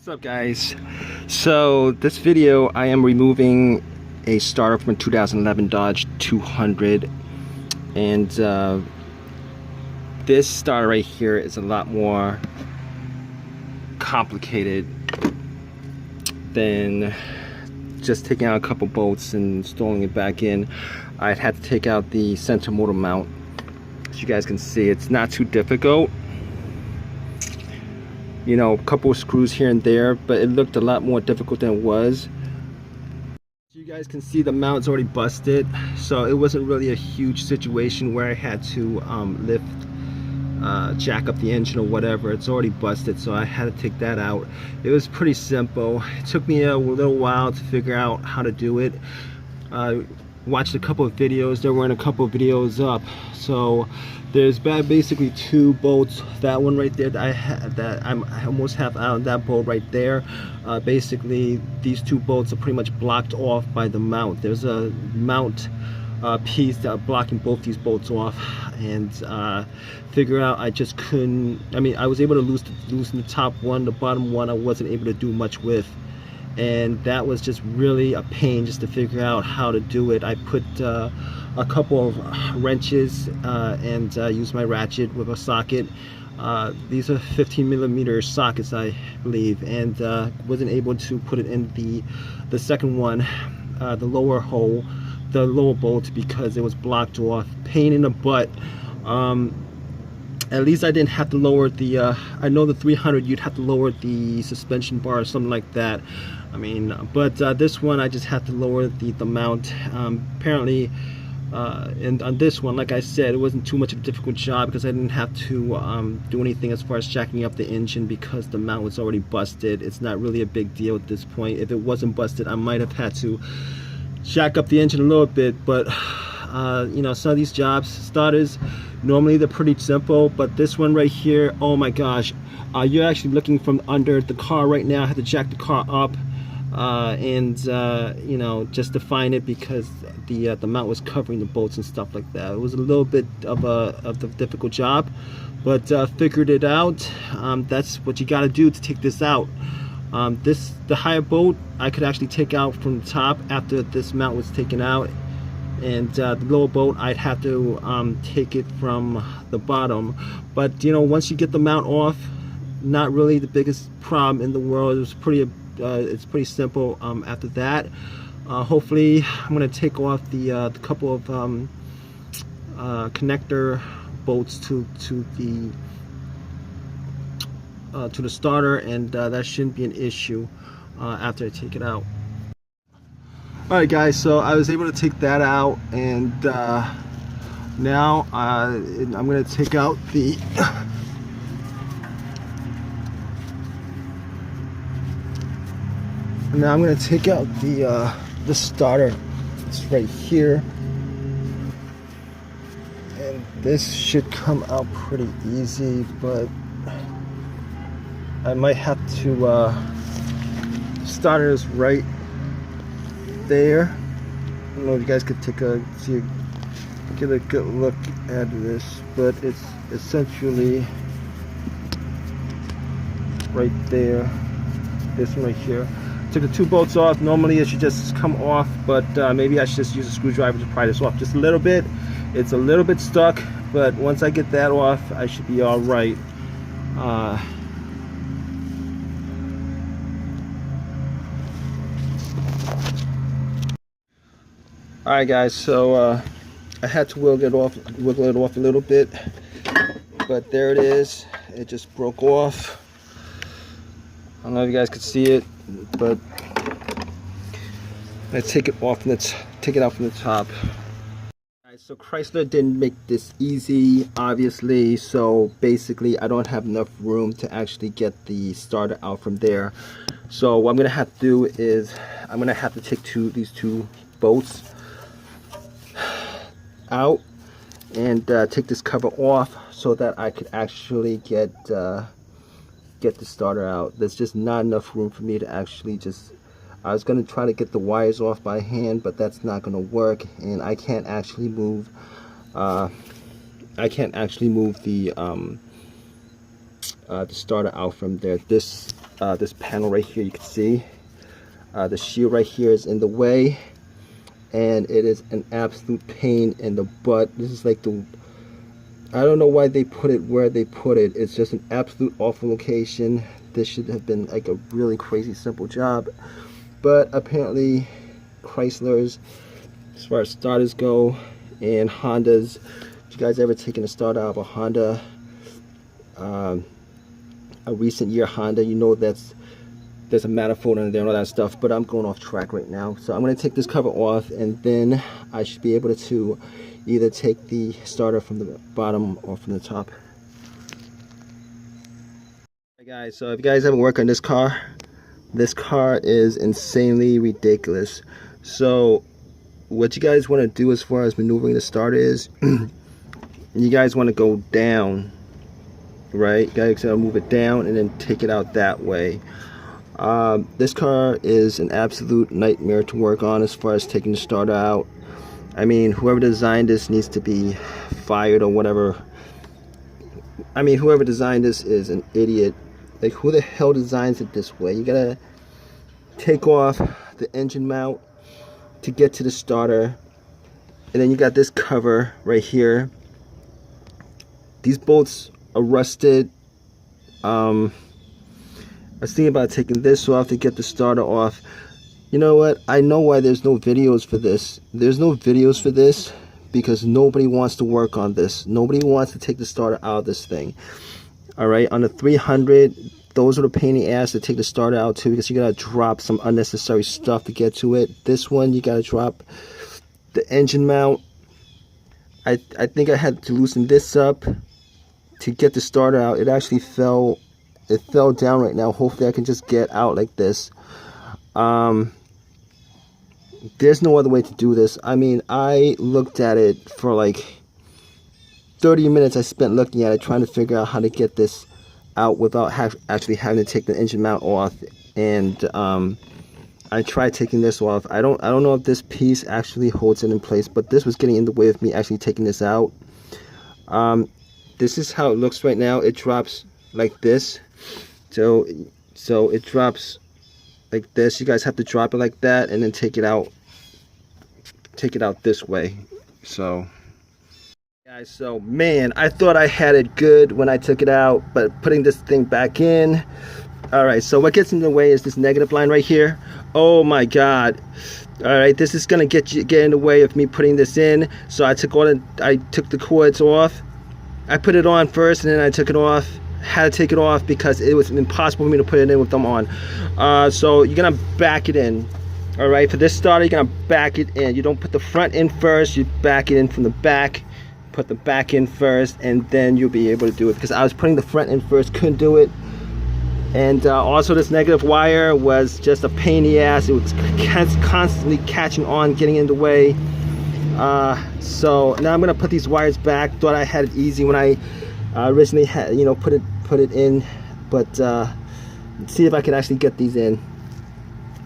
What's up, guys? So this video I am removing a starter from a 2011 Dodge 200, and this starter right here is a lot more complicated than just taking out a couple bolts and installing it back in. I'd had to take out the center motor mount. As you guys can see, it's not too difficult. You know, a couple of screws here and there, but it looked a lot more difficult than it was. You guys can see the mount's already busted, so it wasn't really a huge situation where I had to jack up the engine or whatever. It's already busted, so I had to take that out. It was pretty simple. It took me a little while to figure out how to do it. Watched a couple of videos. There weren't a couple of videos up, so there's basically two bolts. That one right there that I almost have out, that bolt right there. Basically these two bolts are pretty much blocked off by the mount. There's a mount piece that blocking both these bolts off, and figure out I just couldn't. I mean, I was able to loosen the top one. The bottom one I wasn't able to do much with, and that was just really a pain just to figure out how to do it. I put a couple of wrenches and used my ratchet with a socket. These are 15mm sockets, I believe, and wasn't able to put it in the second one, the lower hole, the lower bolt, because it was blocked off. Pain in the butt. At least I didn't have to lower the I know the 300 you'd have to lower the suspension bar or something like that. I mean, but this one I just had to lower the mount. Apparently, and on this one, like I said, it wasn't too much of a difficult job because I didn't have to do anything as far as jacking up the engine, because the mount was already busted. It's not really a big deal at this point. If it wasn't busted, I might have had to jack up the engine a little bit, but you know, some of these jobs, starters, normally they're pretty simple, but this one right here, oh my gosh, you're actually looking from under the car right now. I had to jack the car up and you know, just to find it, because the mount was covering the bolts and stuff like that. It was a little bit of a difficult job, but figured it out. That's what you got to do to take this out. The higher bolt I could actually take out from the top after this mount was taken out, and the lower bolt I'd have to take it from the bottom. But you know, once you get the mount off, not really the biggest problem in the world. It was pretty it's pretty simple. After that, hopefully I'm going to take off the couple of connector bolts to the starter, and that shouldn't be an issue after I take it out. Alright guys, so I was able to take that out, and now I'm going to take out the the starter. It's right here, and this should come out pretty easy, but I might have to starter is right there. I don't know if you guys could get a good look at this, but it's essentially right there. This one right here. Took the two bolts off. Normally it should just come off, but maybe I should just use a screwdriver to pry this off just a little bit. It's a little bit stuck, but once I get that off, I should be all right. Alright guys, so I had to wiggle it off a little bit, but there it is. It just broke off. I don't know if you guys could see it, but I take it out from the top. Alright, so Chrysler didn't make this easy, obviously, so basically I don't have enough room to actually get the starter out from there. So what I'm gonna have to do is I'm gonna have to take these two bolts out and take this cover off so that I could actually get the starter out. There's just not enough room for me to actually I was going to try to get the wires off by hand, but that's not going to work, and I can't actually move the the starter out from there. This panel right here, you can see the shield right here is in the way, and it is an absolute pain in the butt. This is like I don't know why they put it where they put it. It's just an absolute awful location. This should have been like a really crazy simple job, but apparently Chryslers, as far as starters go, and Hondas, if you guys ever taken a starter out of a Honda, a recent year Honda, you know there's a manifold in there and all that stuff. But I'm going off track right now, so I'm going to take this cover off, and then I should be able to either take the starter from the bottom or from the top. Hey guys, so if you guys haven't worked on this car is insanely ridiculous. So what you guys want to do as far as maneuvering the starter is you guys want to go down, right? You guys gotta move it down and then take it out that way. This car is an absolute nightmare to work on as far as taking the starter out. I mean, whoever designed this needs to be fired or whatever. I mean, whoever designed this is an idiot. Like, who the hell designs it this way? You gotta take off the engine mount to get to the starter, and then you got this cover right here. These bolts are rusted. I was thinking about taking this off to get the starter off. You know what? I know why there's no videos for this. There's no videos for this because nobody wants to work on this. Nobody wants to take the starter out of this thing. Alright, on the 300, those are the pain in the ass to take the starter out too, because you gotta drop some unnecessary stuff to get to it. This one, you gotta drop the engine mount. I think I had to loosen this up to get the starter out. It actually fell down right now. Hopefully I can just get out like this. There's no other way to do this. I mean, I looked at it for like 30 minutes. I spent looking at it, trying to figure out how to get this out without actually having to take the engine mount off. And I tried taking this off. I don't know if this piece actually holds it in place, but this was getting in the way of me actually taking this out. This is how it looks right now. It drops like this. So it drops like this. You guys have to drop it like that and then take it out this way. So guys, so man, I thought I had it good when I took it out, but putting this thing back in, all right, so what gets in the way is this negative line right here. Oh my god. All right, this is gonna get in the way of me putting this in. So I took the cords off. I put it on first and then I took it off. Had to take it off because it was impossible for me to put it in with them on. So you're gonna back it in. All right, for this starter, you're gonna back it in. You don't put the front in first, you back it in from the back. Put the back in first, and then you'll be able to do it, because I was putting the front in first, couldn't do it. And also this negative wire was just a pain in the ass. It was constantly catching on, getting in the way. So now I'm gonna put these wires back. Thought I had it easy when I originally had, put it in, but see if I can actually get these in.